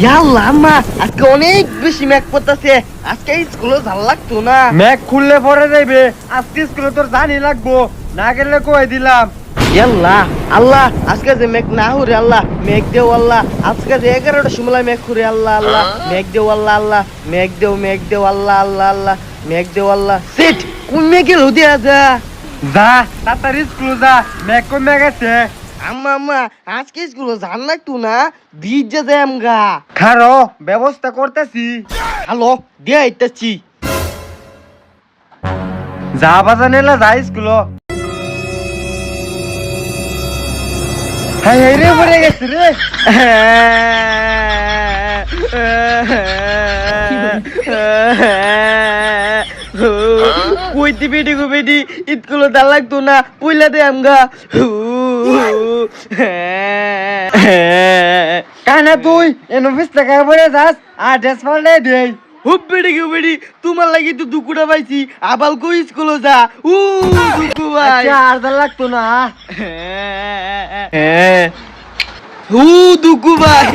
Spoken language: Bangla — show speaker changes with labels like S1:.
S1: ইয়াল্লা আম্মা আজকে অনেক বেশি ম্যাক পড়তেছে আজকে স্কুলে ভাল লাগতো না
S2: ম্যাক খুললে পরে যাইবে আজকে স্কুলে তোর জানি লাগবো না গেলে কই দিলাম
S1: ইয়াল্লা আল্লাহ আজকে যে ম্যাক না হুরে আল্লাহ ম্যাক দেও আল্লাহ আজকে যে 11টা সময় ম্যাক হুরে আল্লাহ আল্লাহ ম্যাক দেও আল্লাহ আল্লাহ ম্যাক দেও আল্লাহ আল্লাহ আল্লাহ ম্যাক দেও আল্লাহ সেট কোন ম্যাকে লুদিয়া যা
S2: যা তাড়াতাড়ি স্কুলে যা ম্যাক কমে গেছে
S1: আম্মা আম্মা আজকে স্কুলে জান লাগতো না বীজ যে যাম গা
S2: খারো ব্যবস্থা করতেছি
S1: হ্যালো দিয়ে আইতাছি
S2: যা বাজান এলা যা স্কুলে হাই রে পড়ে গেছে রে
S1: কইতে বেটি গো বেটি স্কুলে জান লাগতো না পইলা দে আমগা
S2: কানা তুই এন অফিস থেকে পড়ে যাস আর ড্রেস পাল্টে দেই
S1: হুপ বেটি গো বেটি তোমার লাগি তো দুকুটা পাইছি আবাল কই স্কুলে যা দুকু ভাই
S2: আচ্ছা আর দা লাগতো না
S1: দুকু ভাই